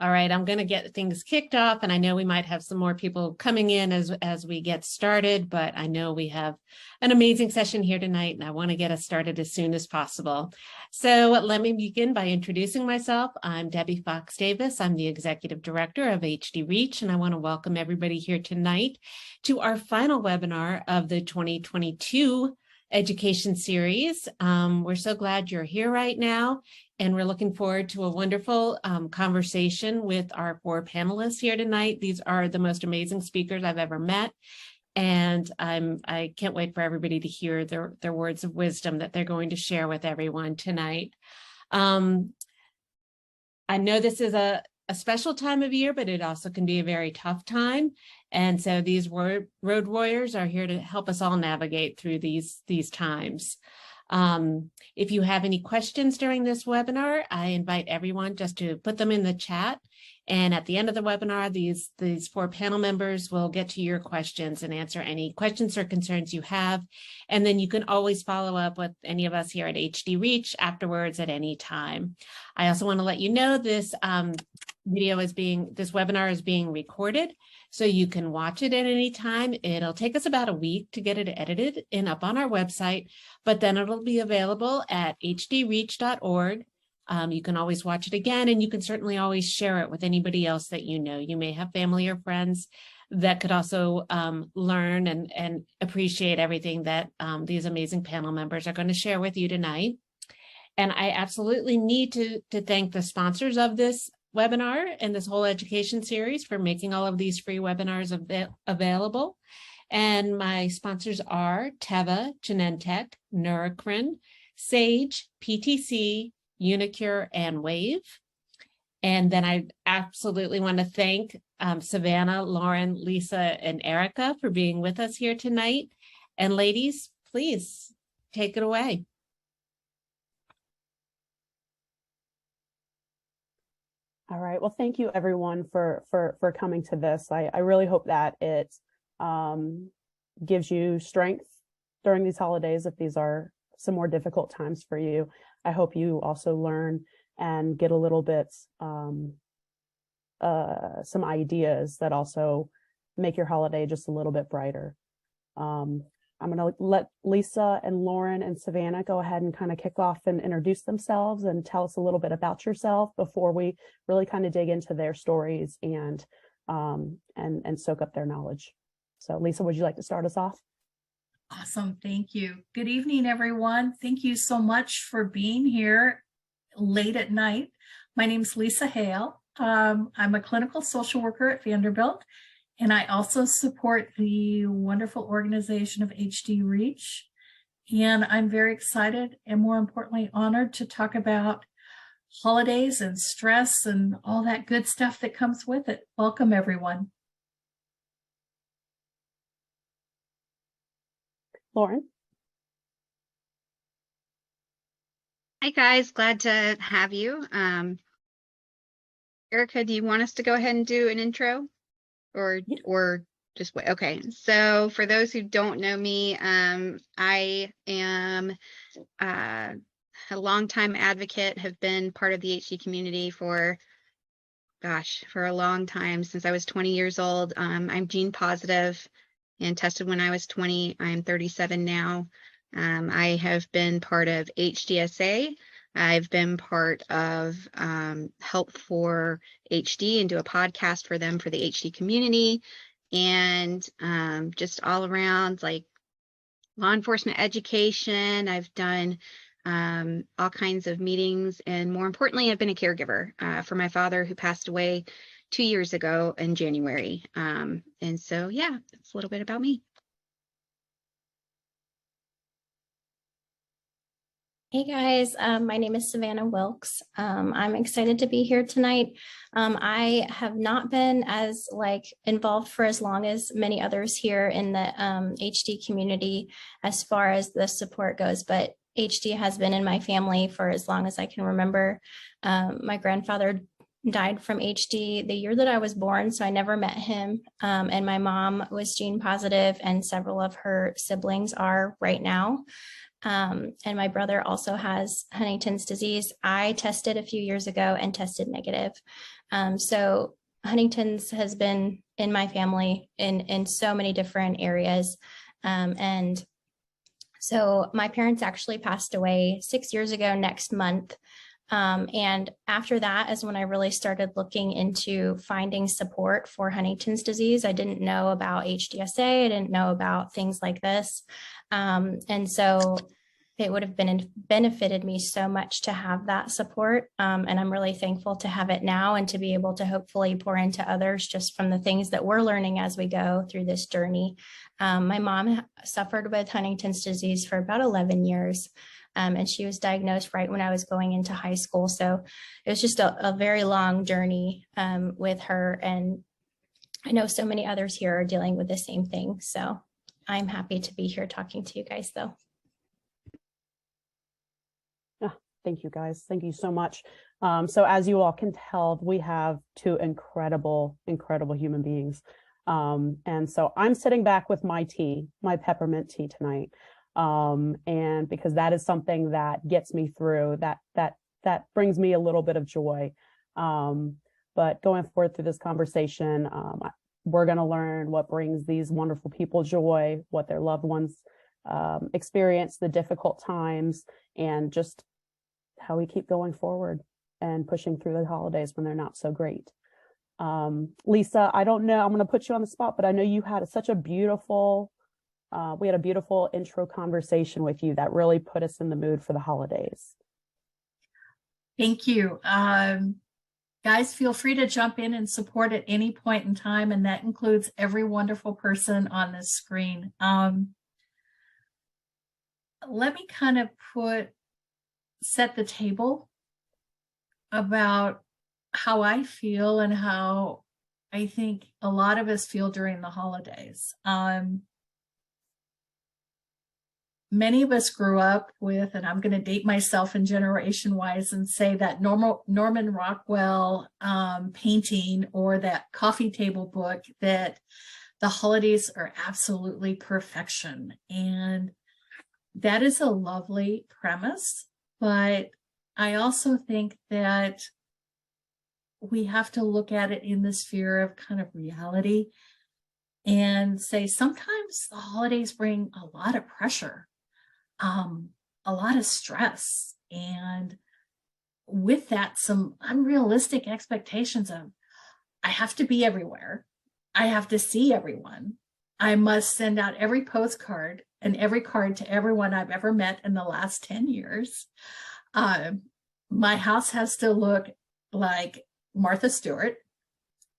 All right, I'm going to get things kicked off, and I know we might have some more people coming in as we get started, but I know we have an amazing session here tonight, and I want to get us started as soon as possible. So let me begin by introducing myself. I'm Debbie Fox Davis. I'm the Executive Director of HD Reach, and I want to welcome everybody here tonight to our final webinar of the 2022 education series. We're so glad you're here right now, and we're looking forward to a wonderful conversation with our 4 panelists here tonight. These are the most amazing speakers I've ever met, and I can't wait for everybody to hear their words of wisdom that they're going to share with everyone tonight. I know this is a special time of year, but it also can be a very tough time. And so these road warriors are here to help us all navigate through these times. If you have any questions during this webinar, I invite everyone just to put them in the chat. And at the end of the webinar, these 4 panel members will get to your questions and answer any questions or concerns you have. And then you can always follow up with any of us here at HD Reach afterwards at any time. I also want to let you know this this webinar is being recorded, so you can watch it at any time. It'll take us about a week to get it edited and up on our website, but then it'll be available at hdreach.org. You can always watch it again, and you can certainly always share it with anybody else that you know. You may have family or friends that could also learn and appreciate everything that these amazing panel members are going to share with you tonight. And I absolutely need to thank the sponsors of this webinar and this whole education series for making all of these free webinars available. And my sponsors are Teva, Genentech, Neurocrine, Sage, PTC, Unicure, and Wave. And then I absolutely want to thank Savannah, Lauren, Lisa, and Erica for being with us here tonight. And ladies, please take it away. All right. Well, thank you everyone for coming to this. I really hope that it gives you strength during these holidays if these are some more difficult times for you. I hope you also learn and get a little bit some ideas that also make your holiday just a little bit brighter. I'm going to let Lisa and Lauren and Savannah go ahead and kind of kick off and introduce themselves and tell us a little bit about yourself before we really kind of dig into their stories and soak up their knowledge. So Lisa, would you like to start us off? Awesome. Thank you. Good evening, everyone. Thank you so much for being here late at night. My name is Lisa Hale. I'm a clinical social worker at Vanderbilt, and I also support the wonderful organization of HD Reach. And I'm very excited and, more importantly, honored to talk about holidays and stress and all that good stuff that comes with it. Welcome, everyone. Lauren. Hi, guys. Glad to have you. Erica, do you want us to go ahead and do an intro? Or just wait? Okay. So for those who don't know me, I am a longtime advocate, have been part of the HD community for a long time, since I was 20 years old. I'm gene positive and tested when I was 20. I'm 37 now. I have been part of HDSA. I've been part of Help for HD and do a podcast for them for the HD community, and just all around like law enforcement education. I've done all kinds of meetings, and more importantly, I've been a caregiver for my father, who passed away 2 years ago in January. And so, yeah, that's a little bit about me. Hey guys, my name is Savannah Wilkes. I'm excited to be here tonight. I have not been as involved for as long as many others here in the HD community as far as the support goes, but HD has been in my family for as long as I can remember. My grandfather died from HD the year that I was born, so I never met him. And my mom was gene positive, and several of her siblings are right now. And my brother also has Huntington's disease. I tested a few years ago and tested negative. So Huntington's has been in my family in so many different areas. And so my parents actually passed away 6 years ago next month. And after that is when I really started looking into finding support for Huntington's disease. I didn't know about HDSA. I didn't know about things like this. And so it would have benefited me so much to have that support. And I'm really thankful to have it now and to be able to hopefully pour into others just from the things that we're learning as we go through this journey. My mom suffered with Huntington's disease for about 11 years. And she was diagnosed right when I was going into high school. So it was just a very long journey with her. And I know so many others here are dealing with the same thing. So I'm happy to be here talking to you guys, though. Thank you, guys. Thank you so much. So as you all can tell, we have two incredible human beings. And so I'm sitting back with my tea, my peppermint tea tonight. And because that is something that gets me through, that brings me a little bit of joy. But going forward through this conversation, we're going to learn what brings these wonderful people joy, what their loved ones experience, the difficult times, and just how we keep going forward and pushing through the holidays when they're not so great. Lisa, I don't know, I'm going to put you on the spot, but I know you had such a beautiful, we had a beautiful intro conversation with you that really put us in the mood for the holidays. Thank you. Guys, feel free to jump in and support at any point in time, and that includes every wonderful person on this screen. Let me kind of set the table about how I feel and how I think a lot of us feel during the holidays. Many of us grew up with, and I'm going to date myself in generation wise and say that Norman Rockwell painting or that coffee table book that the holidays are absolutely perfection. And that is a lovely premise. But I also think that we have to look at it in the sphere of kind of reality and say sometimes the holidays bring a lot of pressure, a lot of stress, and with that, some unrealistic expectations of I have to be everywhere. I have to see everyone. I must send out every postcard and every card to everyone I've ever met in the last 10 years. My house has to look like Martha Stewart,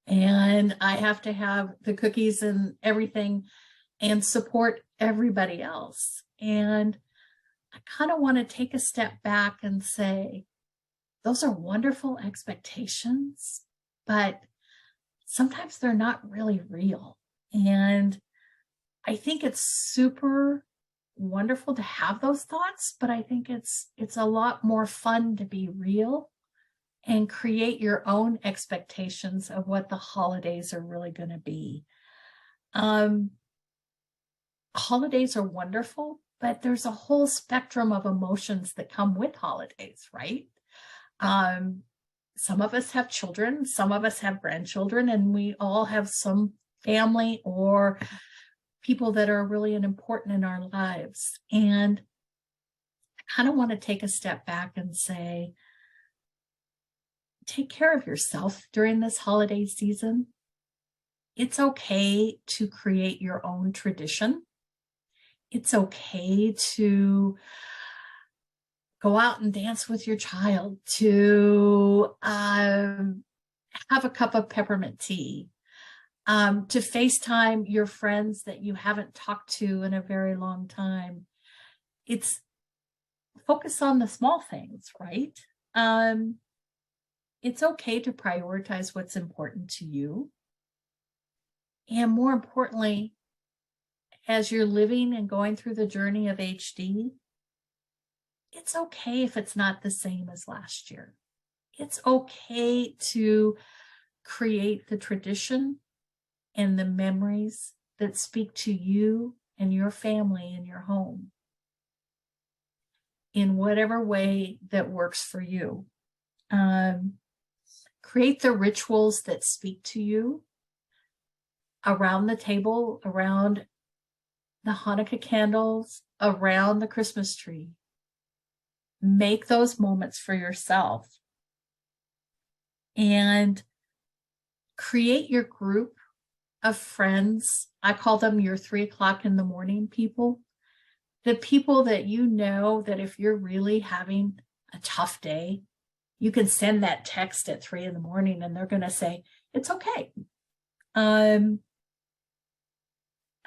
and I have to have the cookies and everything and support everybody else. And I kind of want to take a step back and say, those are wonderful expectations, but sometimes they're not really real. And I think it's super wonderful to have those thoughts, but I think it's a lot more fun to be real and create your own expectations of what the holidays are really going to be. Holidays are wonderful, but there's a whole spectrum of emotions that come with holidays, right? Some of us have children, some of us have grandchildren, and we all have some family or people that are really important in our lives. And I kind of want to take a step back and say, take care of yourself during this holiday season. It's okay to create your own tradition. It's okay to go out and dance with your child, to have a cup of peppermint tea, to FaceTime your friends that you haven't talked to in a very long time. It's focus on the small things, right? It's okay to prioritize what's important to you. And more importantly, as you're living and going through the journey of HD, it's okay if it's not the same as last year. It's okay to create the tradition and the memories that speak to you and your family and your home. in whatever way that works for you. Create the rituals that speak to you around the table, around the Hanukkah candles, around the Christmas tree. Make those moments for yourself and create your group of friends. I call them your 3 o'clock in the morning people. The people that you know that if you're really having a tough day, you can send that text at 3 in the morning and they're going to say, it's okay.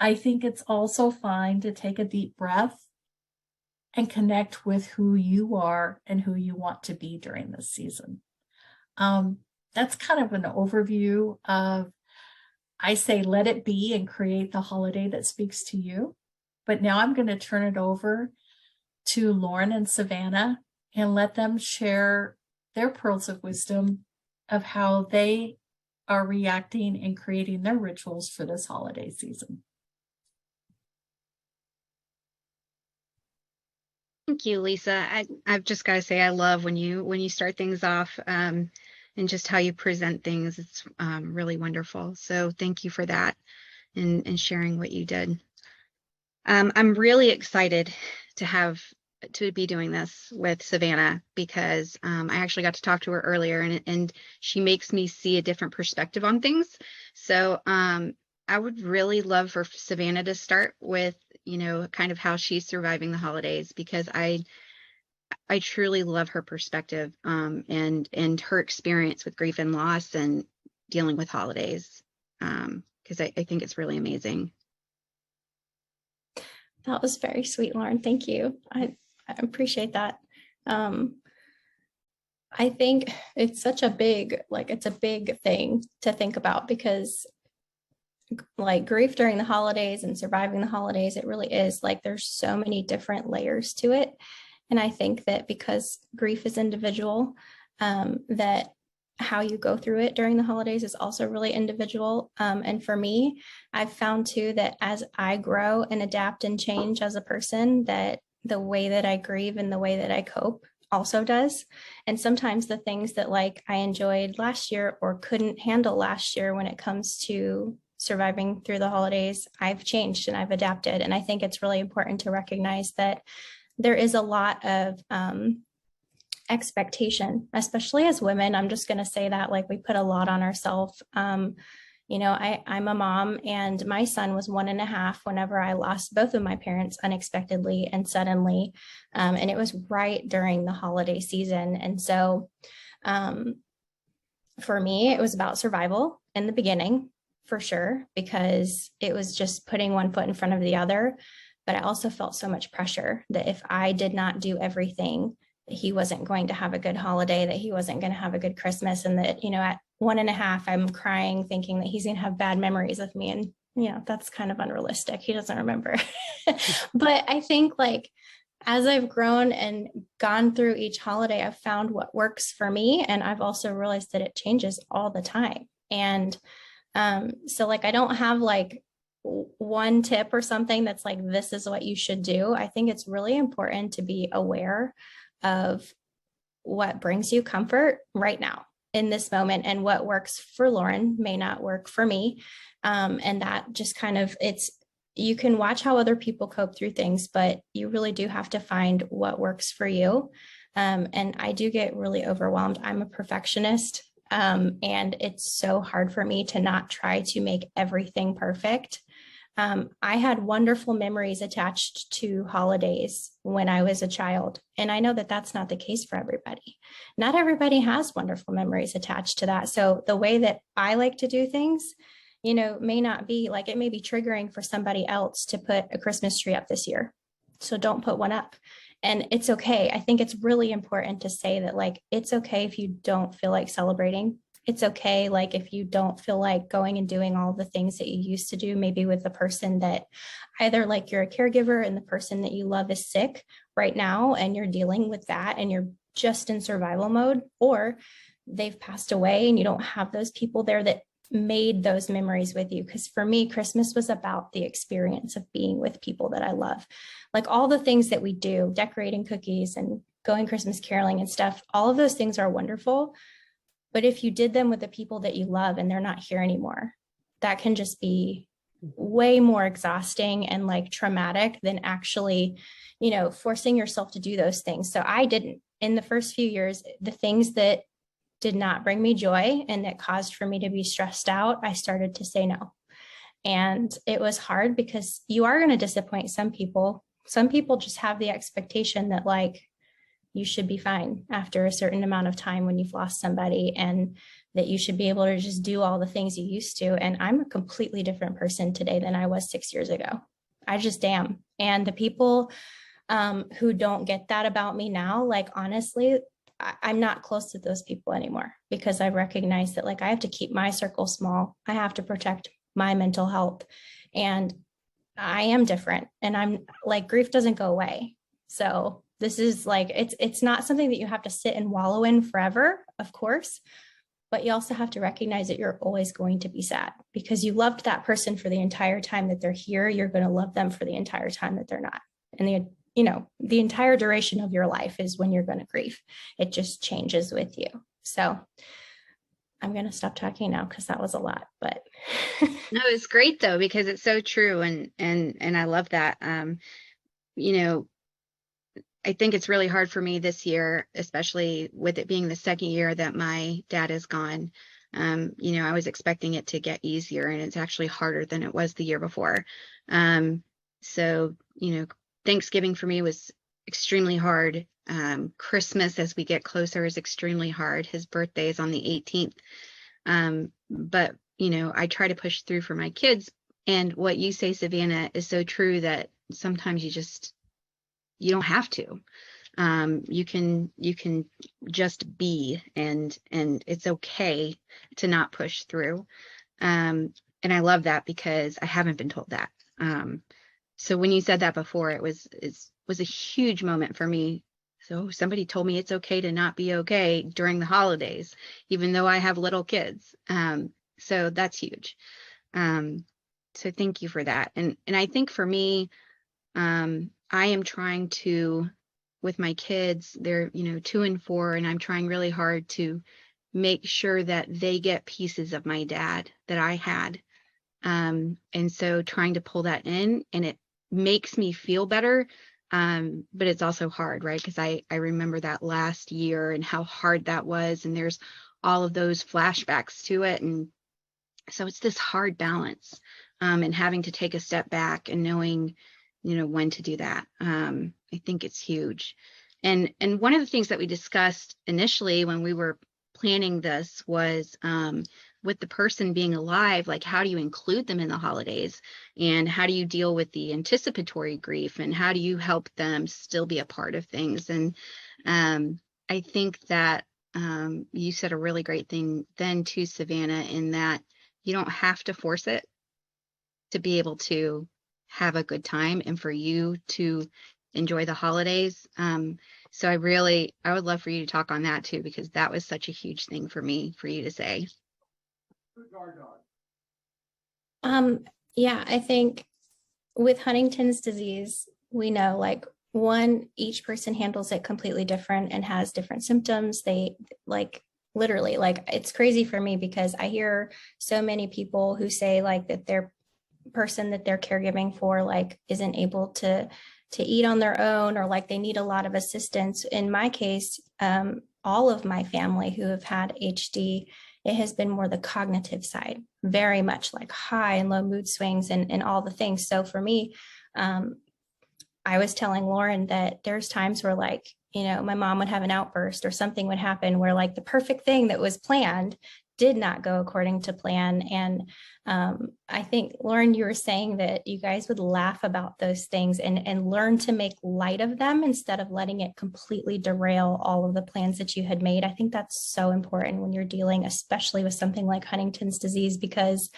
I think it's also fine to take a deep breath and connect with who you are and who you want to be during this season. That's kind of an overview of, I say, let it be and create the holiday that speaks to you. But now I'm going to turn it over to Lauren and Savannah and let them share their pearls of wisdom of how they are reacting and creating their rituals for this holiday season. Thank you, Lisa. I've just got to say, I love when you start things off and just how you present things. It's really wonderful. So thank you for that and sharing what you did. I'm really excited to be doing this with Savannah because I actually got to talk to her earlier and she makes me see a different perspective on things. So I would really love for Savannah to start with, kind of how she's surviving the holidays, because I truly love her perspective and her experience with grief and loss and dealing with holidays, because I think it's really amazing. That was very sweet, Lauren. Thank you. I appreciate that. I think it's such a big, it's a big thing to think about, because like grief during the holidays and surviving the holidays, it really is there's so many different layers to it. And I think that because grief is individual, that how you go through it during the holidays is also really individual. And for me, I've found too that as I grow and adapt and change as a person, that the way that I grieve and the way that I cope also does. And sometimes the things that I enjoyed last year or couldn't handle last year when it comes to surviving through the holidays, I've changed and I've adapted. And I think it's really important to recognize that there is a lot of expectation, especially as women. I'm just going to say that we put a lot on ourselves. I'm a mom, and my son was 1.5 whenever I lost both of my parents unexpectedly and suddenly. And it was right during the holiday season. And so for me, it was about survival in the beginning, for sure, because it was just putting one foot in front of the other. But I also felt so much pressure that if I did not do everything, that he wasn't going to have a good holiday, that he wasn't going to have a good Christmas, and that, at 1.5, I'm crying thinking that he's going to have bad memories of me. And, that's kind of unrealistic. He doesn't remember. But I think as I've grown and gone through each holiday, I've found what works for me. And I've also realized that it changes all the time. And so I don't have one tip or something that's this is what you should do. I think it's really important to be aware of what brings you comfort right now in this moment, and what works for Lauren may not work for me. And that just kind of, you can watch how other people cope through things, but you really do have to find what works for you. And I do get really overwhelmed. I'm a perfectionist. And it's so hard for me to not try to make everything perfect. I had wonderful memories attached to holidays when I was a child. And I know that that's not the case for everybody. Not everybody has wonderful memories attached to that. So the way that I like to do things, may not be it may be triggering for somebody else to put a Christmas tree up this year. So don't put one up. And it's okay. I think it's really important to say that it's okay if you don't feel like celebrating. It's okay, if you don't feel like going and doing all the things that you used to do, maybe with the person that either you're a caregiver and the person that you love is sick right now and you're dealing with that and you're just in survival mode, or they've passed away and you don't have those people there that made those memories with you. Because for me, Christmas was about the experience of being with people that I love. Like all the things that we do, decorating cookies and going Christmas caroling and stuff, all of those things are wonderful. But if you did them with the people that you love and they're not here anymore, that can just be way more exhausting and like traumatic than actually, forcing yourself to do those things. So I didn't. In the first few years, the things that did not bring me joy and that caused for me to be stressed out, I started to say no. And it was hard because you are going to disappoint some people. Some people just have the expectation that like you should be fine after a certain amount of time when you've lost somebody, and that you should be able to just do all the things you used to. And I'm a completely different person today than I was 6 years ago. I just am. And the people who don't get that about me now, like honestly, I'm not close to those people anymore, because I've recognized that like I have to keep my circle small. I have to protect my mental health, and I am different, and I'm like, grief doesn't go away. So this is like, it's not something that you have to sit and wallow in forever, of course, but you also have to recognize that you're always going to be sad because you loved that person for the entire time that they're here. You're going to love them for the entire time that they're not. And the entire duration of your life is when you're going to grieve. It just changes with you. So I'm going to stop talking now because that was a lot, but No, it's great though, because it's so true. And I love that. I think it's really hard for me this year, especially with it being the second year that my dad is gone. I was expecting it to get easier, and it's actually harder than it was the year before. So, Thanksgiving for me was extremely hard. Christmas, as we get closer, is extremely hard. His birthday is on the 18th. But, I try to push through for my kids. And what you say, Savannah, is so true, that sometimes you don't have to. You can just be, and it's okay to not push through. And I love that because I haven't been told that. So when you said that before, it was a huge moment for me. So somebody told me it's okay to not be okay during the holidays, even though I have little kids. So that's huge. So thank you for that. And I think for me, I am trying to, with my kids, they're, 2 and 4, and I'm trying really hard to make sure that they get pieces of my dad that I had. And so trying to pull that in, and it makes me feel better. But it's also hard, right? Because I remember that last year and how hard that was. And there's all of those flashbacks to it. And so it's this hard balance, and having to take a step back and knowing, when to do that. I think it's huge. And one of the things that we discussed initially when we were planning this was, with the person being alive, like how do you include them in the holidays, and how do you deal with the anticipatory grief, and how do you help them still be a part of things? And I think that you said a really great thing then too, Savannah, in that you don't have to force it to be able to have a good time and for you to enjoy the holidays. So I would love for you to talk on that too, because that was such a huge thing for me, for you to say. Yeah, I think with Huntington's disease, we know like each person handles it completely different and has different symptoms. They like literally, like it's crazy for me because I hear so many people who say like that their person that they're caregiving for like isn't able to eat on their own, or like they need a lot of assistance. In my case, all of my family who have had HD, it has been more the cognitive side, very much like high and low mood swings and all the things. So for me, I was telling Lauren that there's times where like, my mom would have an outburst or something would happen where like the perfect thing that was planned did not go according to plan. And I think, Lauren, you were saying that you guys would laugh about those things and learn to make light of them instead of letting it completely derail all of the plans that you had made. I think that's so important when you're dealing, especially with something like Huntington's disease, because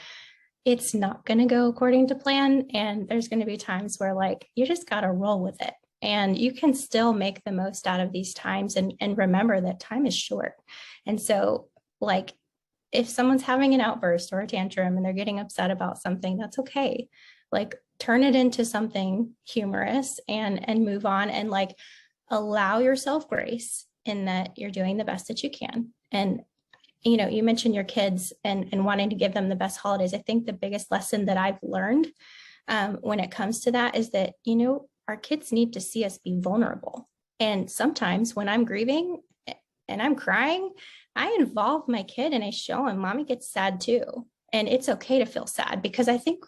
it's not going to go according to plan. And there's going to be times where like, you just got to roll with it. And you can still make the most out of these times and remember that time is short. And so like, if someone's having an outburst or a tantrum and they're getting upset about something, that's okay. Like turn it into something humorous and move on, and like allow yourself grace in that you're doing the best that you can. And you mentioned your kids and wanting to give them the best holidays. I think the biggest lesson that I've learned when it comes to that is that, our kids need to see us be vulnerable. And sometimes when I'm grieving and I'm crying, I involve my kid and I show him mommy gets sad too. And it's okay to feel sad, because I think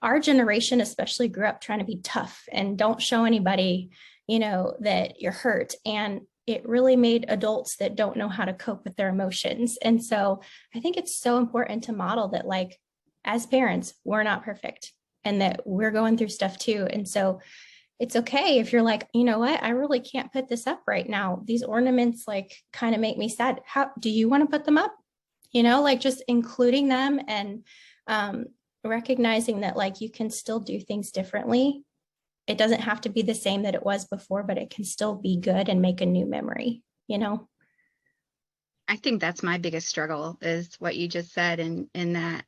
our generation especially grew up trying to be tough and don't show anybody, that you're hurt. And it really made adults that don't know how to cope with their emotions. And so I think it's so important to model that, like, as parents, we're not perfect and that we're going through stuff too. And so it's okay if you're like, you know what, I really can't put this up right now. These ornaments like kind of make me sad. How do you want to put them up? Like just including them and recognizing that like you can still do things differently. It doesn't have to be the same that it was before, but it can still be good and make a new memory, I think that's my biggest struggle, is what you just said, and in that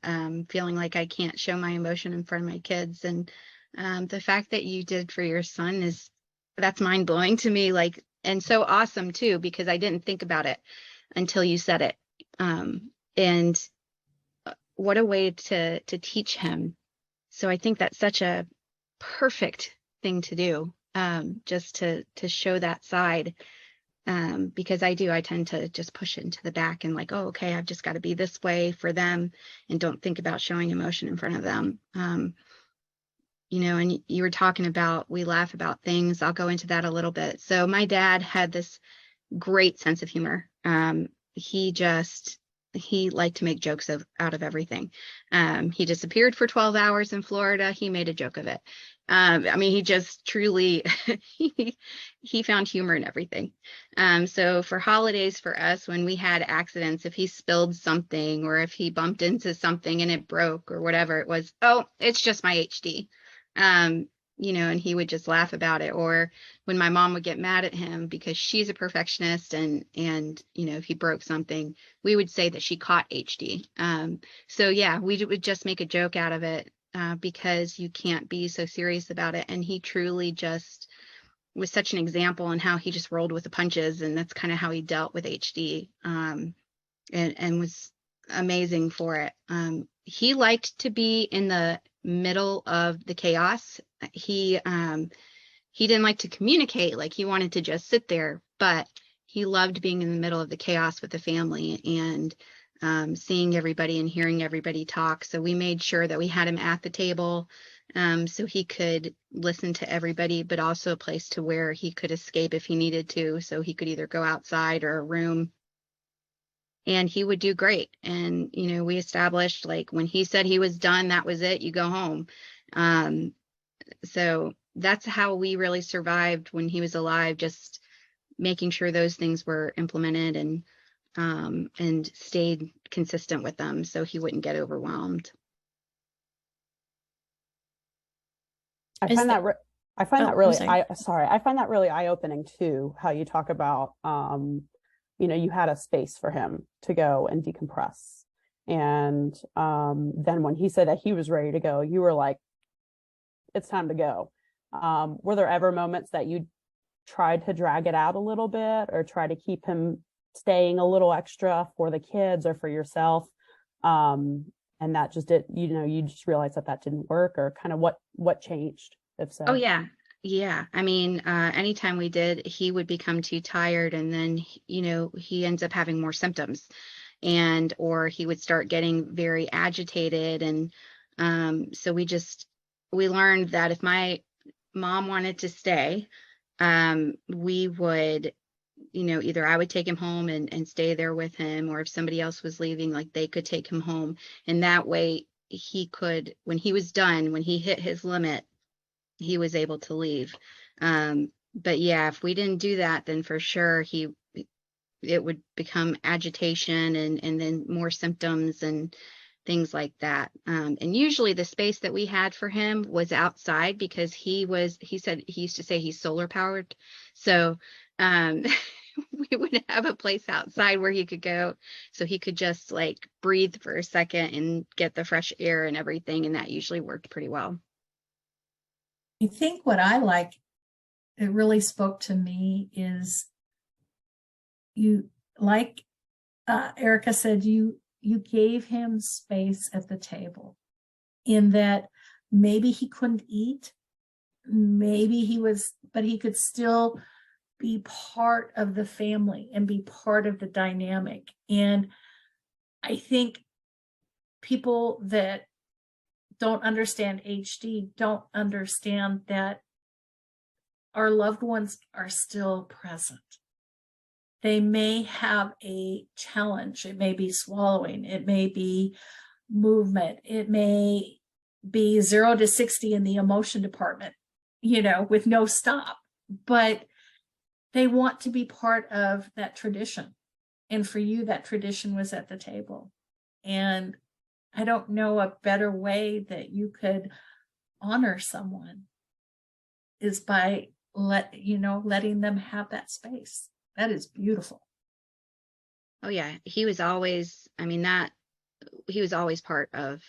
feeling like I can't show my emotion in front of my kids. And the fact that you did for your son that's mind blowing to me, like, and so awesome too, because I didn't think about it until you said it. And what a way to teach him. So I think that's such a perfect thing to do, just to show that side. Because I tend to just push it into the back and like, oh, okay, I've just got to be this way for them and don't think about showing emotion in front of them. And you were talking about, we laugh about things. I'll go into that a little bit. So my dad had this great sense of humor. He liked to make jokes out of everything. He disappeared for 12 hours in Florida. He made a joke of it. He just truly, he found humor in everything. So for holidays for us, when we had accidents, if he spilled something or if he bumped into something and it broke or whatever it was, oh, it's just my HD. And he would just laugh about it. Or when my mom would get mad at him because she's a perfectionist and if he broke something, we would say that she caught HD. So yeah, we would just make a joke out of it, because you can't be so serious about it. And he truly just was such an example in how he just rolled with the punches, and that's kind of how he dealt with HD, and was amazing for it. He liked to be in the middle of the chaos. He didn't like to communicate, like he wanted to just sit there, but he loved being in the middle of the chaos with the family and seeing everybody and hearing everybody talk. So we made sure that we had him at the table, so he could listen to everybody, but also a place to where he could escape if he needed to. So he could either go outside or a room, and he would do great. And, we established, like, when he said he was done, that was it, you go home. So that's how we really survived when he was alive, just making sure those things were implemented and stayed consistent with them so he wouldn't get overwhelmed. I find that really eye-opening too, how you talk about, you had a space for him to go and decompress. And then when he said that he was ready to go, you were like, it's time to go. Were there ever moments that you tried to drag it out a little bit or try to keep him staying a little extra for the kids or for yourself? And that just you just realized that didn't work, or kind of what changed, if so? Oh, yeah. Yeah. Anytime we did, he would become too tired, and then, he ends up having more symptoms, or he would start getting very agitated. And so we learned that if my mom wanted to stay, we would, either I would take him home and stay there with him, or if somebody else was leaving, like, they could take him home. And that way he could, when he was done, when he hit his limit, he was able to leave. But yeah, if we didn't do that, then for sure it would become agitation and then more symptoms and things like that. And usually the space that we had for him was outside, because he said he used to say he's solar powered. So we would have a place outside where he could go so he could just like breathe for a second and get the fresh air and everything. And that usually worked pretty well. I think what I like, it really spoke to me, is you, like Erica said, you gave him space at the table, in that maybe he couldn't eat, maybe he was, but he could still be part of the family and be part of the dynamic. And I think people that don't understand HD don't understand that our loved ones are still present. They may have a challenge. It may be swallowing. It may be movement. It may be 0 to 60 in the emotion department, with no stop. But they want to be part of that tradition. And for you, that tradition was at the table. And I don't know a better way that you could honor someone is by letting them have that space. That is beautiful. Oh yeah, he was always, he was always part of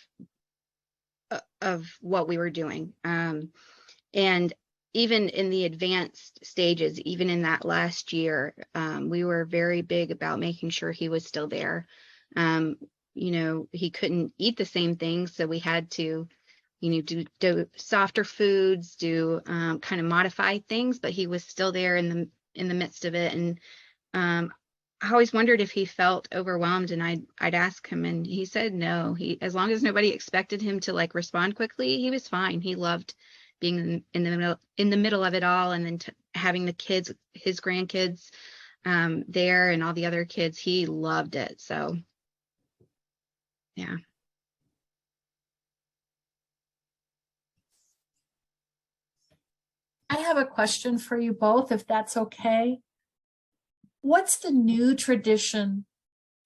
what we were doing. And even in the advanced stages, even in that last year, we were very big about making sure he was still there. He couldn't eat the same things, so we had to, do softer foods, do kind of modify things, but he was still there in the midst of it. And I always wondered if he felt overwhelmed, and I'd ask him, and he said no. As long as nobody expected him to like respond quickly, he was fine. He loved being in the middle of it all, and then having the kids, his grandkids, there, and all the other kids. He loved it. So yeah. I have a question for you both, if that's okay. What's the new tradition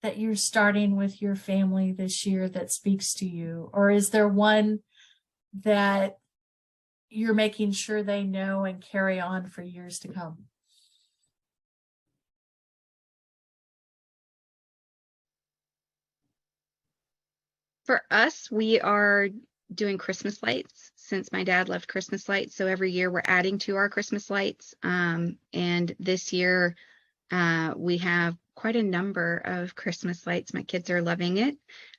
that you're starting with your family this year that speaks to you? Or is there one that you're making sure they know and carry on for years to come? For us, we are doing Christmas lights since my dad loved Christmas lights. So every year we're adding to our Christmas lights. And this year we have quite a number of Christmas lights. My kids are loving it,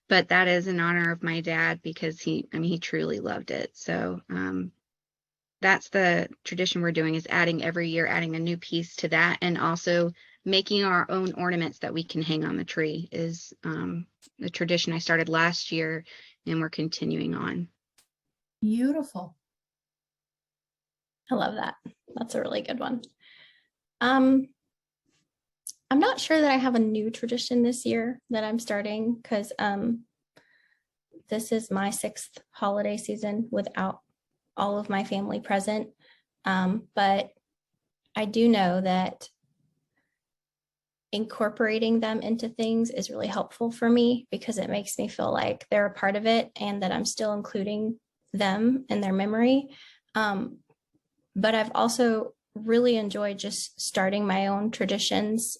but that is in honor of my dad because he truly loved it. So that's the tradition we're doing, is adding every year, adding a new piece to that, and also making our own ornaments that we can hang on the tree is the tradition I started last year, and we're continuing on. Beautiful. I love that. That's a really good one. I'm not sure that I have a new tradition this year that I'm starting, because this is my 6th holiday season without all of my family present. But I do know that incorporating them into things is really helpful for me, because it makes me feel like they're a part of it and that I'm still including them in their memory. But I've also really enjoyed just starting my own traditions,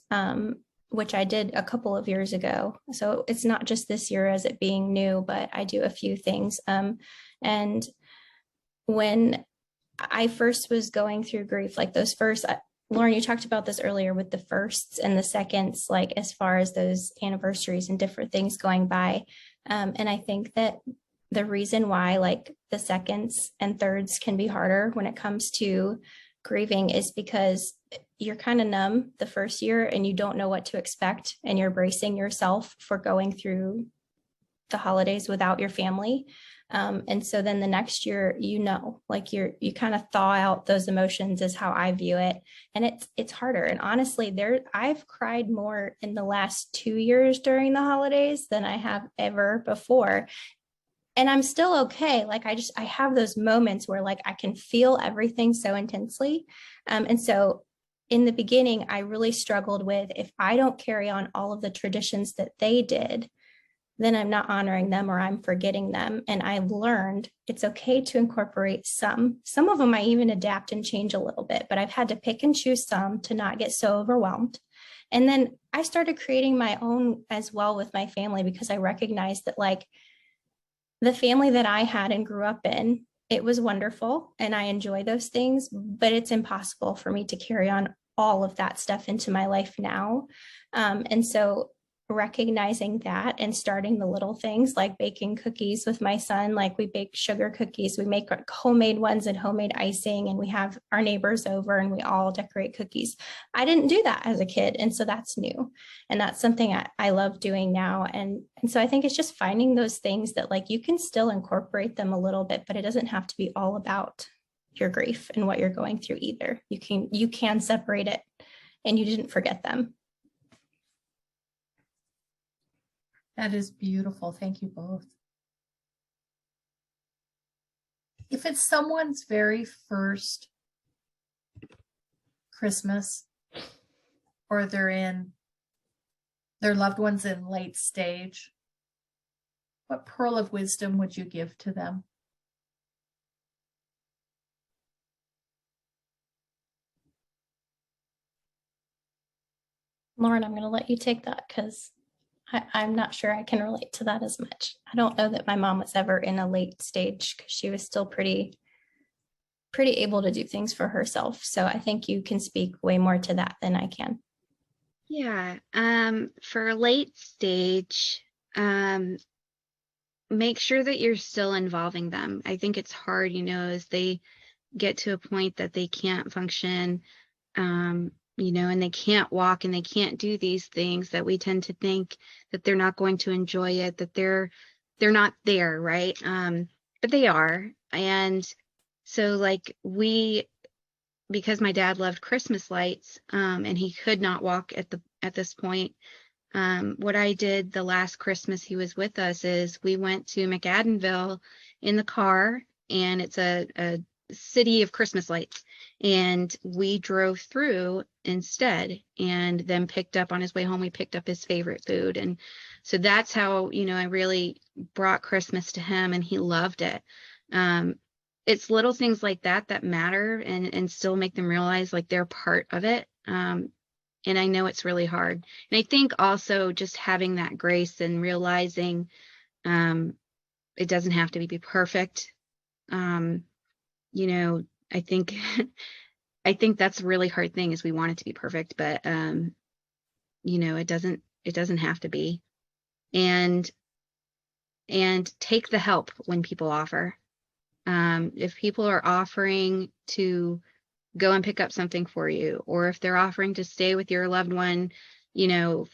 which I did a couple of years ago. So it's not just this year as it being new, but I do a few things. And when I first was going through grief, like those first, Lauren, you talked about this earlier with the firsts and the seconds, like as far as those anniversaries and different things going by. And I think that the reason why like the seconds and thirds can be harder when it comes to grieving is because you're kind of numb the first year and you don't know what to expect, and you're bracing yourself for going through the holidays without your family. And so then the next year, like you kind of thaw out those emotions is how I view it. And it's harder. And honestly, I've cried more in the last 2 years during the holidays than I have ever before. And I'm still okay. Like I have those moments where like I can feel everything so intensely. And so in the beginning, I really struggled with, if I don't carry on all of the traditions that they did, then I'm not honoring them or I'm forgetting them. And I've learned it's okay to incorporate some. Some of them I even adapt and change a little bit, but I've had to pick and choose some to not get so overwhelmed. And then I started creating my own as well with my family, because I recognized that like the family that I had and grew up in, it was wonderful and I enjoy those things, but it's impossible for me to carry on all of that stuff into my life now. And so recognizing that and starting the little things like baking cookies with my son, like we bake sugar cookies, we make homemade ones and homemade icing, and we have our neighbors over and we all decorate cookies. I didn't do that as a kid. And so that's new. And that's something I love doing now. And so I think it's just finding those things that like you can still incorporate them a little bit, but it doesn't have to be all about your grief and what you're going through either. You can separate it and you didn't forget them. That is beautiful. Thank you both. If it's someone's very first Christmas, or their loved one's in late stage, what pearl of wisdom would you give to them? Lauren, I'm going to let you take that because I'm not sure I can relate to that as much. I don't know that my mom was ever in a late stage because she was still pretty able to do things for herself. So I think you can speak way more to that than I can. Yeah. For late stage, make sure that you're still involving them. I think it's hard, as they get to a point that they can't function, and they can't walk and they can't do these things, that we tend to think that they're not going to enjoy it, that they're not there, right? But they are. And so like because my dad loved Christmas lights, and he could not walk at this point, what I did the last Christmas he was with us is we went to McAdenville in the car, and it's a city of Christmas lights, and we drove through instead, and then picked up on his way home, we picked up his favorite food. And so that's how, I really brought Christmas to him, and he loved it. It's little things like that matter, and still make them realize like they're part of it. And I know it's really hard. And I think also just having that grace and realizing it doesn't have to be perfect. I think I think that's a really hard thing, is we want it to be perfect, but it doesn't have to be. And take the help when people offer. If people are offering to go and pick up something for you, or if they're offering to stay with your loved one,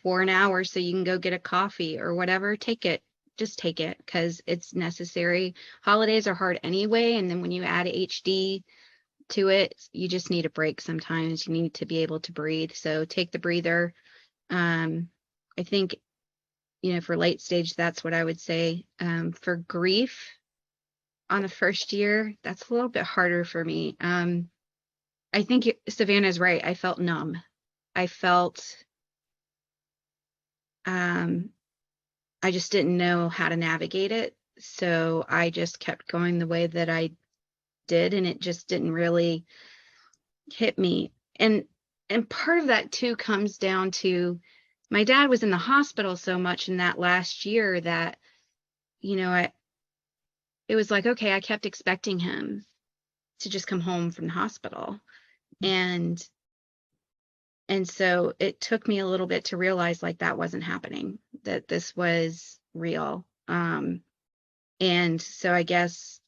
for an hour so you can go get a coffee or whatever, take it. Just take it, because it's necessary. Holidays are hard anyway, and then when you add HD to it, you just need a break sometimes. You need to be able to breathe. So take the breather. I think, for late stage, that's what I would say. For grief on the first year, that's a little bit harder for me. I think Savannah's right. I felt numb. I felt I just didn't know how to navigate it. So I just kept going the way that I did, and it just didn't really hit me. And part of that too comes down to my dad was in the hospital so much in that last year that, it was like, okay, I kept expecting him to just come home from the hospital. And so it took me a little bit to realize like that wasn't happening, that this was real. And so I guess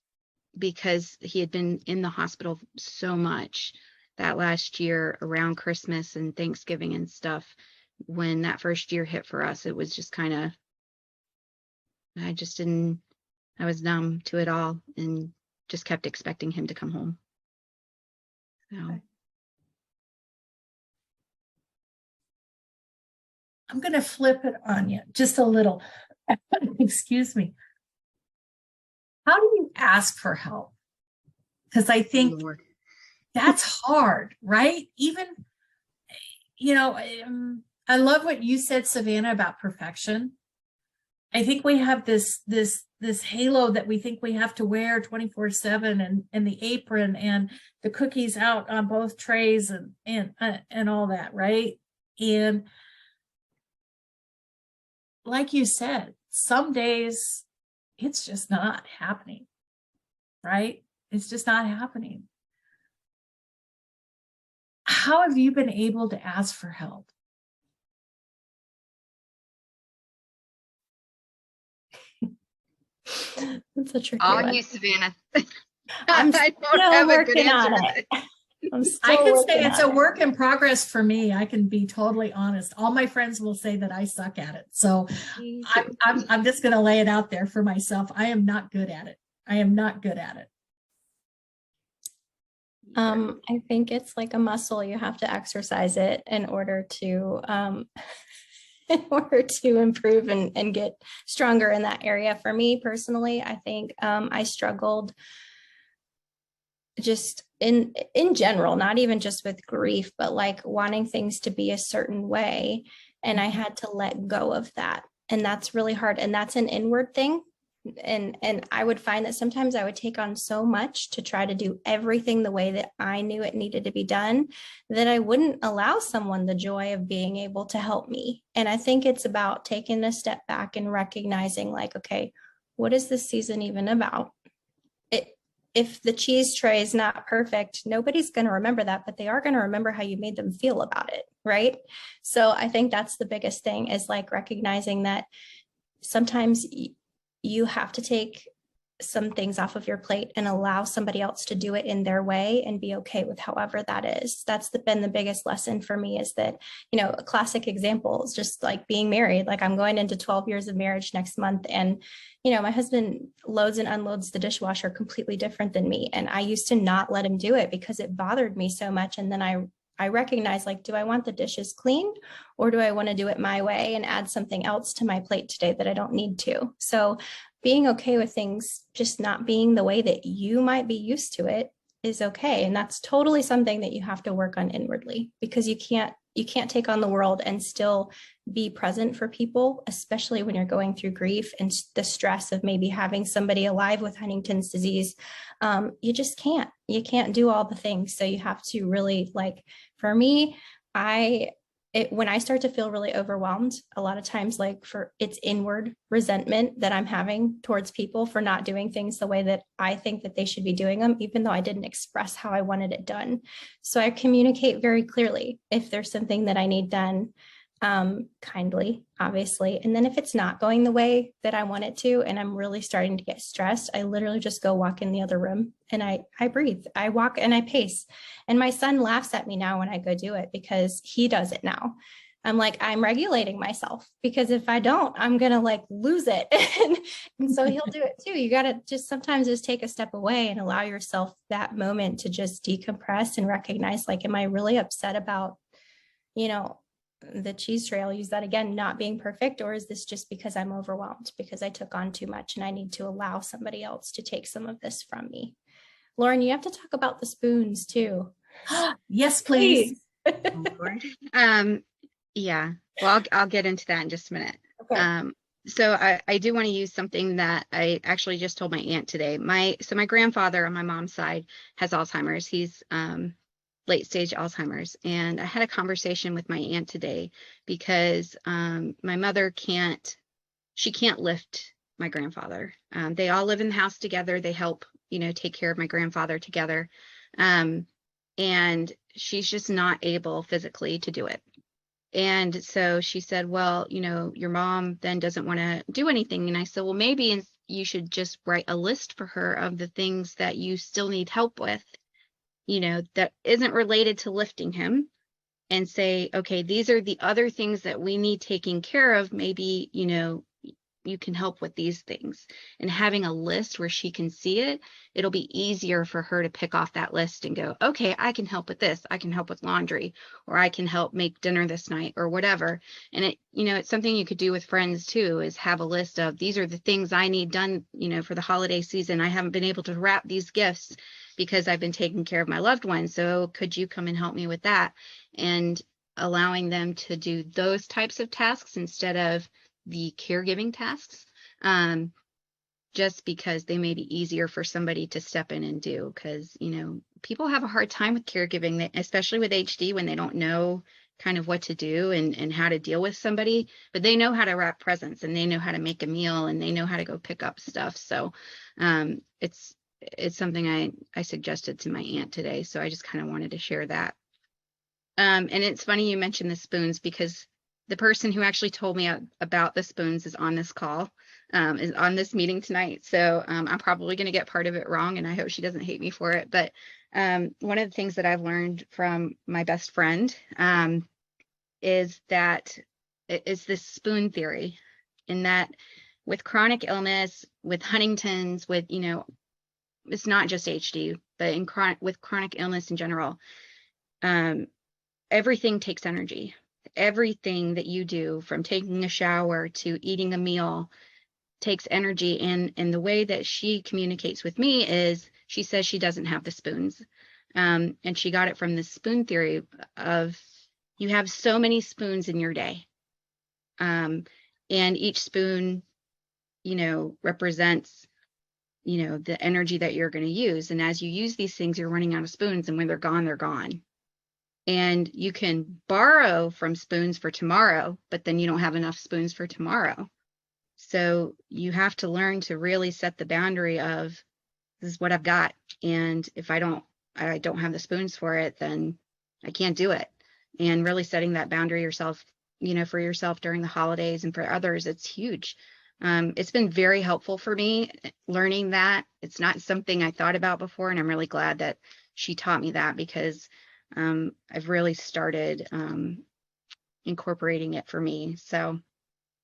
because he had been in the hospital so much that last year around Christmas and Thanksgiving and stuff, when that first year hit for us, it was just kind of, I was numb to it all and just kept expecting him to come home. So. Okay. I'm going to flip it on you just a little. Excuse me. How do you ask for help? Because I think that's hard, right? Even, I love what you said, Savannah, about perfection. I think we have this halo that we think we have to wear 24/7, and the apron and the cookies out on both trays and all that, right? And like you said, some days it's just not happening, right? It's just not happening. How have you been able to ask for help? It's a tricky On one. you, Savannah. I'm I don't still have a good working answer on to it. that. I'm I still can say working it's on a it. work in progress for me. I can be totally honest. All my friends will say that I suck at it. So Me I'm, too. I'm just going to lay it out there for myself. I am not good at it. I am not good at it. I think it's like a muscle. You have to exercise it in order to in order to improve and get stronger in that area. For me personally, I think I struggled just in general, not even just with grief, but like wanting things to be a certain way. And I had to let go of that. And that's really hard. And that's an inward thing. And I would find that sometimes I would take on so much to try to do everything the way that I knew it needed to be done, that I wouldn't allow someone the joy of being able to help me. And I think it's about taking a step back and recognizing, like, okay, what is this season even about? If the cheese tray is not perfect, nobody's going to remember that, but they are going to remember how you made them feel about it, right? So I think that's the biggest thing, is like recognizing that sometimes you have to take some things off of your plate and allow somebody else to do it in their way and be okay with however that is. That's been the biggest lesson for me, is that, you know, a classic example is just like being married. Like, I'm going into 12 years of marriage next month, and, you know, my husband loads and unloads the dishwasher completely different than me. And I used to not let him do it because it bothered me so much. And then I recognize, like, do I want the dishes clean, or do I want to do it my way and add something else to my plate today that I don't need to? So being okay with things just not being the way that you might be used to it is okay. And that's totally something that you have to work on inwardly, because you can't take on the world and still be present for people, especially when you're going through grief and the stress of maybe having somebody alive with Huntington's disease. You just can't. You can't do all the things. So you have to really, like, for me, when I start to feel really overwhelmed, a lot of times, like, it's inward resentment that I'm having towards people for not doing things the way that I think that they should be doing them, even though I didn't express how I wanted it done. So I communicate very clearly if there's something that I need done, kindly, obviously. And then if it's not going the way that I want it to, and I'm really starting to get stressed, I literally just go walk in the other room and I breathe. I walk and I pace. And my son laughs at me now when I go do it, because he does it now. I'm like, I'm regulating myself, because if I don't, I'm going to like lose it. and so he'll do it too. You got to just sometimes just take a step away and allow yourself that moment to just decompress and recognize, like, am I really upset about, you know, the cheese tray, I'll use that again, not being perfect, or is this just because I'm overwhelmed because I took on too much and I need to allow somebody else to take some of this from me? Lauren, you have to talk about the spoons too. Yes, please. Oh, Lord. Yeah, well, I'll get into that in just a minute. Okay. So I do want to use something that I actually just told my aunt today. My grandfather on my mom's side has Alzheimer's. He's late stage Alzheimer's. And I had a conversation with my aunt today, because my mother can't lift my grandfather. They all live in the house together. They help, take care of my grandfather together. And she's just not able physically to do it. And so she said, well, your mom then doesn't want to do anything. And I said, well, maybe you should just write a list for her of the things that you still need help with, that isn't related to lifting him, and say, okay, these are the other things that we need taking care of. Maybe, you can help with these things. And having a list where she can see it, it'll be easier for her to pick off that list and go, okay, I can help with this. I can help with laundry, or I can help make dinner this night, or whatever. And it's something you could do with friends too, is have a list of, these are the things I need done, for the holiday season. I haven't been able to wrap these gifts because I've been taking care of my loved ones. So could you come and help me with that? And allowing them to do those types of tasks instead of the caregiving tasks, just because they may be easier for somebody to step in and do. Because, people have a hard time with caregiving, especially with HD, when they don't know kind of what to do and how to deal with somebody, but they know how to wrap presents and they know how to make a meal and they know how to go pick up stuff. So it's something I suggested to my aunt today. So I just kind of wanted to share that. And it's funny you mentioned the spoons, because the person who actually told me about the spoons is on this call, is on this meeting tonight. So I'm probably going to get part of it wrong, and I hope she doesn't hate me for it. But one of the things that I've learned from my best friend is this spoon theory, in that with chronic illness, with Huntington's, with, it's not just HD, but with chronic illness in general, everything takes energy. Everything that you do, from taking a shower to eating a meal, takes energy. And the way that she communicates with me is, she says she doesn't have the spoons. And she got it from the spoon theory of, you have so many spoons in your day. And each spoon, represents, the energy that you're going to use. And as you use these things, you're running out of spoons. And when they're gone, they're gone. And you can borrow from spoons for tomorrow, but then you don't have enough spoons for tomorrow. So you have to learn to really set the boundary of, this is what I've got. And if I don't have the spoons for it, then I can't do it. And really setting that boundary yourself, for yourself during the holidays and for others, it's huge. It's been very helpful for me learning that. It's not something I thought about before. And I'm really glad that she taught me that, because I've really started incorporating it for me. So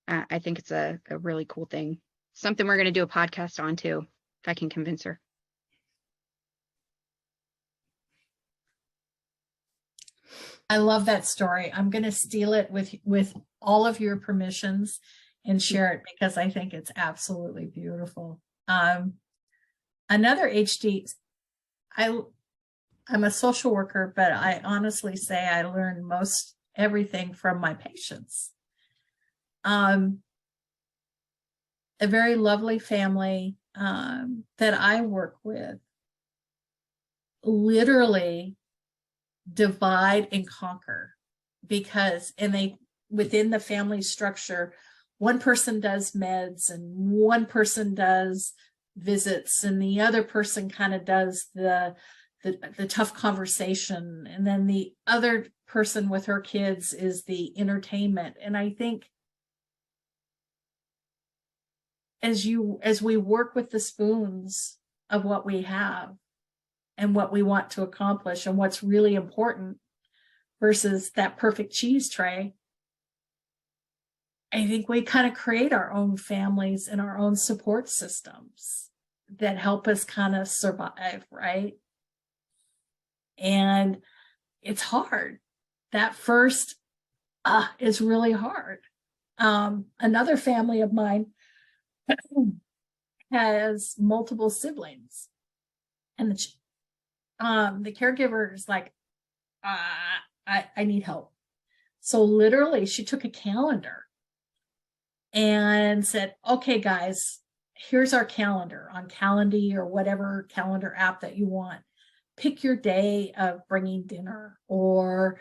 I think it's a really cool thing. Something we're going to do a podcast on too, if I can convince her. I love that story. I'm going to steal it with all of your permissions and share it, because I think it's absolutely beautiful. Another HD, I'm a social worker, but I honestly say I learn most everything from my patients. A very lovely family that I work with literally divide and conquer, because within the family structure, one person does meds and one person does visits and the other person kind of does the tough conversation, and then the other person with her kids is the entertainment. And I think as we work with the spoons of what we have and what we want to accomplish and what's really important versus that perfect cheese tray, I think we kind of create our own families and our own support systems that help us kind of survive, right? And it's hard. That first is really hard. Another family of mine has multiple siblings, and the caregiver is like, I need help. So literally she took a calendar and said, okay, guys, here's our calendar on Calendly or whatever calendar app that you want. Pick your day of bringing dinner or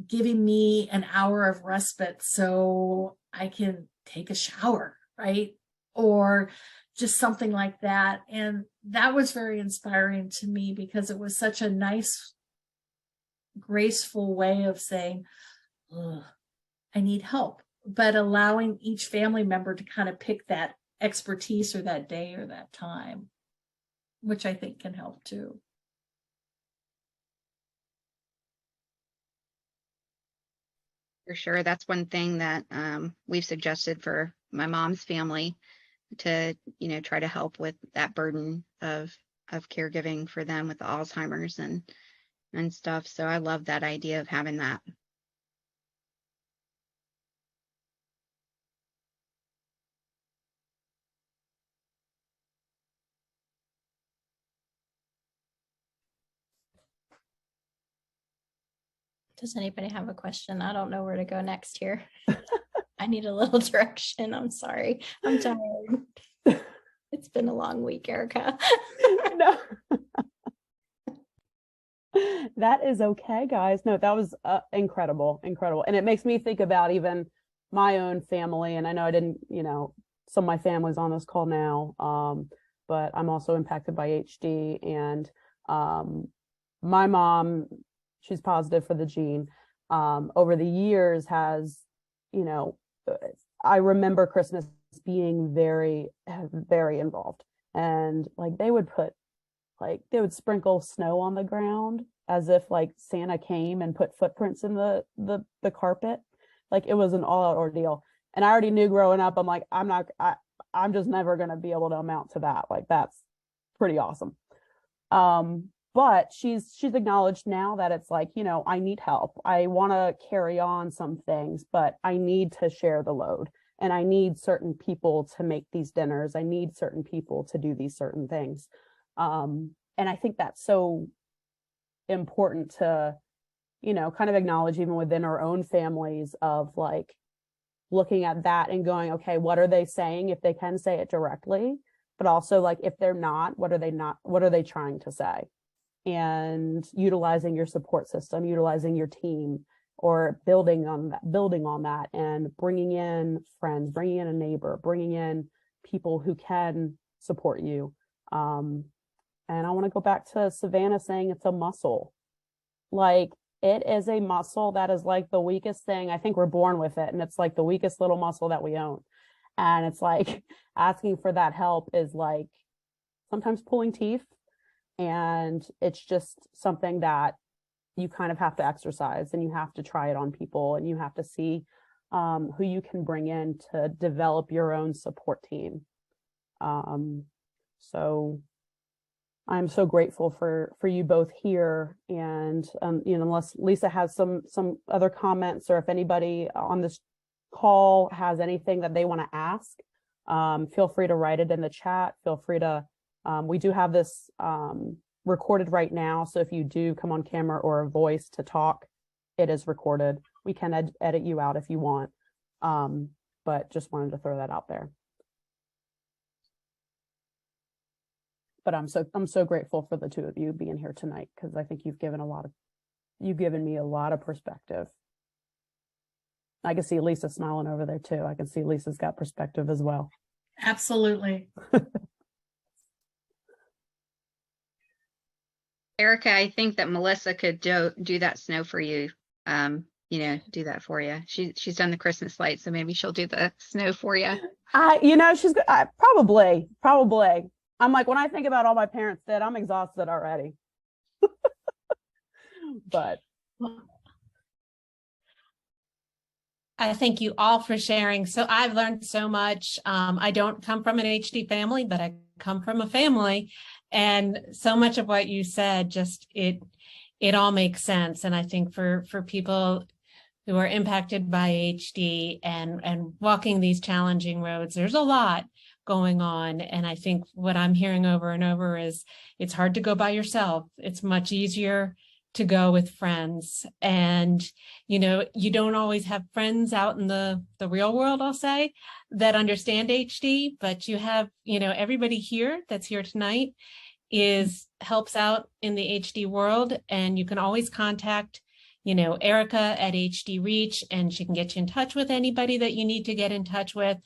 giving me an hour of respite so I can take a shower, right? Or just something like that. And that was very inspiring to me, because it was such a nice, graceful way of saying, I need help, but allowing each family member to kind of pick that expertise or that day or that time, which I think can help too. For sure. That's one thing that we've suggested for my mom's family, to, try to help with that burden of caregiving for them with the Alzheimer's and stuff. So I love that idea of having that. Does anybody have a question? I don't know where to go next here. I need a little direction. I'm sorry. I'm tired. It's been a long week, Erica. No. That is okay, guys. No, that was incredible, incredible. And it makes me think about even my own family. And I know I didn't, some of my family's on this call now, but I'm also impacted by HD. And my mom, she's positive for the gene, over the years has, I remember Christmas being very, very involved. And like they would sprinkle snow on the ground as if like Santa came and put footprints in the carpet. Like it was an all-out ordeal. And I already knew growing up, I'm like, I'm just never gonna be able to amount to that. Like that's pretty awesome. But she's acknowledged now that it's like, I need help. I want to carry on some things, but I need to share the load. And I need certain people to make these dinners. I need certain people to do these certain things. And I think that's so important to, kind of acknowledge even within our own families of like looking at that and going, okay, what are they saying if they can say it directly? But also like if they're not, what are they trying to say? And utilizing your support system, utilizing your team, or building on that and bringing in friends, bringing in a neighbor, bringing in people who can support you. And I want to go back to Savannah saying it's a muscle. Like it is a muscle that is like the weakest thing. I think we're born with it. And it's like the weakest little muscle that we own. And it's like asking for that help is like sometimes pulling teeth. And it's just something that you kind of have to exercise and you have to try it on people and you have to see who you can bring in to develop your own support team. So I'm so grateful for you both here. And, unless Lisa has some other comments or if anybody on this call has anything that they want to ask, feel free to write it in the chat. Feel free to, we do have this recorded right now. So if you do come on camera or a voice to talk, it is recorded. We can edit you out if you want. But just wanted to throw that out there. But I'm so grateful for the two of you being here tonight, because I think you've given me a lot of perspective. I can see Lisa smiling over there too. I can see Lisa's got perspective as well. Absolutely. Erica, I think that Melissa could do that snow for you. Do that for you. She's done the Christmas lights, so maybe she'll do the snow for you. She's probably. I'm like, when I think about all my parents did, I'm exhausted already. But I thank you all for sharing. So I've learned so much. I don't come from an HD family, but I come from a family. And so much of what you said, just it all makes sense. And I think for people who are impacted by HD and walking these challenging roads, there's a lot going on. And I think what I'm hearing over and over is it's hard to go by yourself. It's much easier to go with friends. And, you don't always have friends out in the real world, I'll say, that understand HD, but you have, everybody here that's here tonight helps out in the HD world. And you can always contact, Erica at HD Reach, and she can get you in touch with anybody that you need to get in touch with.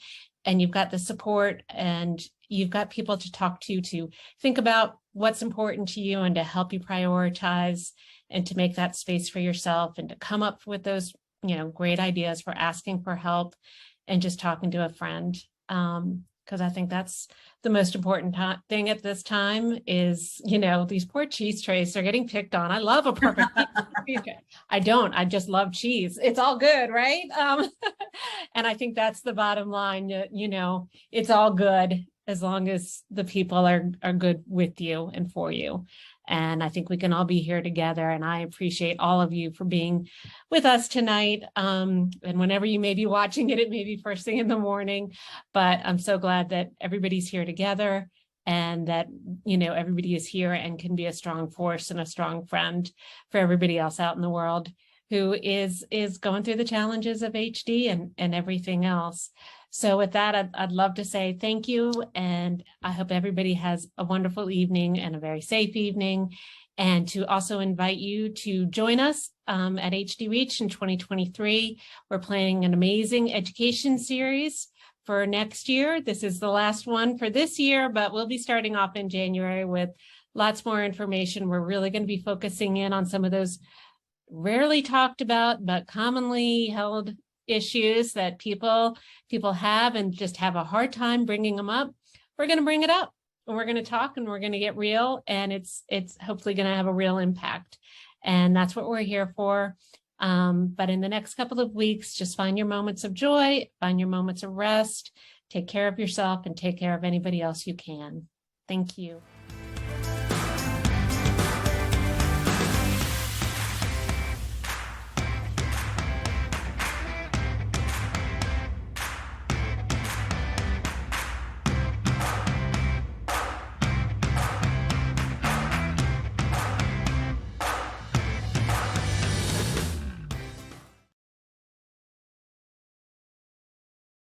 And you've got the support and you've got people to talk to think about what's important to you and to help you prioritize and to make that space for yourself and to come up with those, great ideas for asking for help and just talking to a friend. Because I think that's the most important thing at this time is, these poor cheese trays are getting picked on. I love a perfect cheese tray. I don't. I just love cheese. It's all good, right? And I think that's the bottom line. It's all good as long as the people are good with you and for you. And I think we can all be here together. And I appreciate all of you for being with us tonight. And whenever you may be watching it, it may be first thing in the morning, but I'm so glad that everybody's here together and that, everybody is here and can be a strong force and a strong friend for everybody else out in the world who is going through the challenges of HD and everything else. So with that, I'd love to say thank you. And I hope everybody has a wonderful evening and a very safe evening. and to also invite you to join us at HD Reach in 2023. We're planning an amazing education series for next year. This is the last one for this year, but we'll be starting off in January with lots more information. We're really going to be focusing in on some of those rarely talked about, but commonly held issues that people have and just have a hard time bringing them up. We're going to bring it up, and we're going to talk, and we're going to get real, and it's hopefully going to have a real impact. And that's what we're here for. But in the next couple of weeks, just find your moments of joy, find your moments of rest, take care of yourself, and take care of anybody else you can. Thank you.